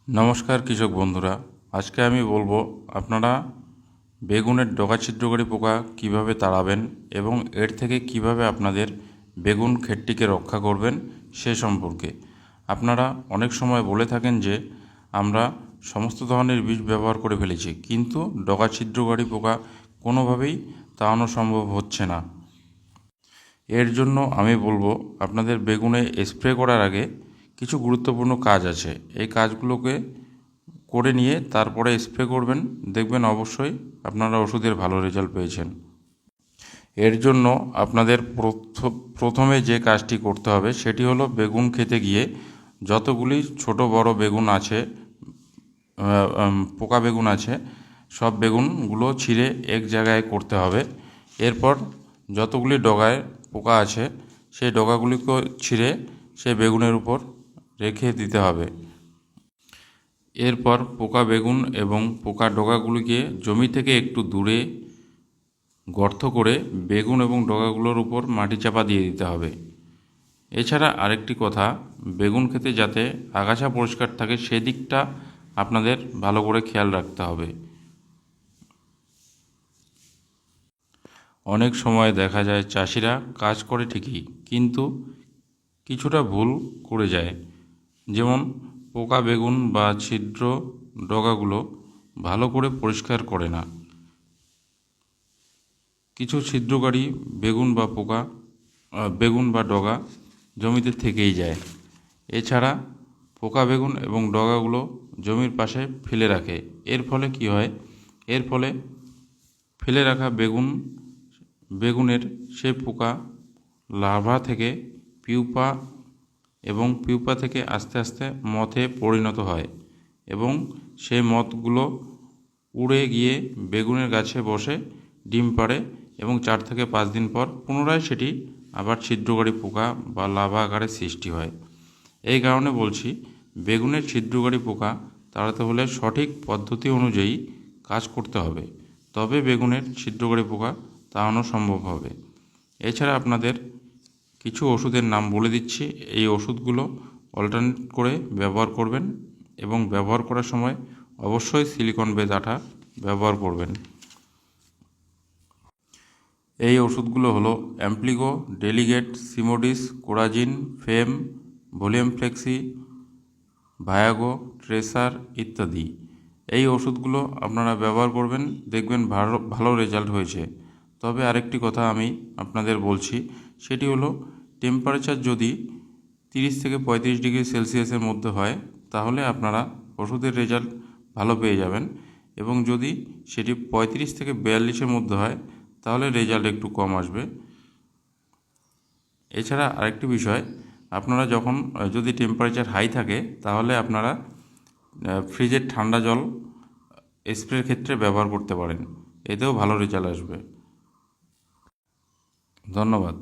নমস্কার কৃষক বন্ধুরা, আজকে আমি বলবো আপনারা বেগুনের ডগা ছিদ্রকারী পোকা কিভাবে তাড়াবেন এবং এর থেকে কিভাবে আপনাদের বেগুন ক্ষেতটিকে রক্ষা করবেন সে সম্পর্কে। আপনারা অনেক সময় বলে থাকেন যে আমরা সমস্ত ধরনের বিষ ব্যবহার করে ফেলেছি, কিন্তু ডগা ছিদ্রকারী পোকা কোনোভাবেই তাড়ানো সম্ভব হচ্ছে না। এর জন্য আমি বলবো আপনাদের বেগুনে স্প্রে করার আগে কিছু গুরুত্বপূর্ণ কাজ আছে। এই কাজগুলোকে করে নিয়ে তারপরে স্প্রে করবেন, দেখবেন অবশ্যই আপনারা ওষুধের ভালো রেজাল্ট পেয়েছেন। এর জন্য আপনাদের প্রথমে যে কাজটি করতে হবে সেটি হলো বেগুন খেতে গিয়ে যতগুলি ছোট বড় বেগুন আছে, পোকা বেগুন আছে, সব বেগুনগুলো ছিঁড়ে এক জায়গায় করতে হবে। এরপর যতগুলি ডগায় পোকা আছে সেই ডগাগুলিকে ছিঁড়ে সেই বেগুনের উপর রেখে দিতে হবে। এরপর পোকা বেগুন এবং পোকা ডগাগুলিকে জমি থেকে একটু দূরে গর্ত করে বেগুন এবং ডগাগুলোর উপর মাটি চাপা দিয়ে দিতে হবে। এছাড়া আরেকটি কথা, বেগুন খেতে যাতে আগাছা পরিষ্কার থাকে সেদিকটা আপনাদের ভালো করে খেয়াল রাখতে হবে। অনেক সময় দেখা যায় চাষিরা কাজ করে ঠিকই, কিন্তু কিছুটা ভুল করে যায়। যেমন পোকা বেগুন বা ছিদ্র ডগাগুলো ভালো করে পরিষ্কার করে না। কিছু ছিদ্রকারী বেগুন বা বেগুন বা ডগা জমিতে থেকেই যায়। এছাড়া পোকা বেগুন এবং ডগাগুলো জমির পাশে ফেলে রাখে। এর ফলে কি হয়? এর ফলে ফেলে রাখা বেগুনের সেই পোকা লার্ভা থেকে পিউপা এবং পিউপা থেকে আস্তে আস্তে মথে পরিণত হয় এবং সেই মথগুলো উড়ে গিয়ে বেগুনের গাছে বসে ডিম পাড়ে এবং 4 থেকে 5 দিন পর পুনরায় সেটি আবার ছিদ্রকারী পোকা বা লার্ভা আকারে সৃষ্টি হয়। এই কারণে বলছি, বেগুনের ছিদ্রকারী পোকা তাড়াতে হলে সঠিক পদ্ধতি অনুযায়ী কাজ করতে হবে, তবে বেগুনের ছিদ্রকারী পোকা তাড়ানো সম্ভব হবে। এছাড়া আপনাদের কিছু ওষুধের নাম বলে দিচ্ছি। এই ওষুধগুলো অল্টারনেট করে ব্যবহার করবেন এবং ব্যবহার করার সময় অবশ্যই সিলিকন বেজ আঠা ব্যবহার করবেন। এই ওষুধগুলো হলো অ্যাম্প্লিগো, ডেলিগেট, সিমোডিস, কোরাজিন, ফেম, ভলিউম ফ্লেক্সি, ভায়াগো, ট্রেসার ইত্যাদি। এই ওষুধগুলো আপনারা ব্যবহার করবেন, দেখবেন ভালো ভালো রেজাল্ট হয়েছে। তবে আরেকটি কথা আমি আপনাদের বলছি, সেটি হলো টেম্পারেচার যদি 30 থেকে 35 ডিগ্রি সেলসিয়াসের মধ্যে হয় তাহলে আপনারা ওষুধের রেজাল্ট ভালো পেয়ে যাবেন, এবং যদি সেটি 35 থেকে 42-এর মধ্যে হয় তাহলে রেজাল্ট একটু কম আসবে। এছাড়া আরেকটি বিষয়, আপনারা যখন যদি টেম্পারেচার হাই থাকে তাহলে আপনারা ফ্রিজের ঠান্ডা জল স্প্রের ক্ষেত্রে ব্যবহার করতে পারেন, এতেও ভালো রেজাল্ট আসবে। ধন্যবাদ।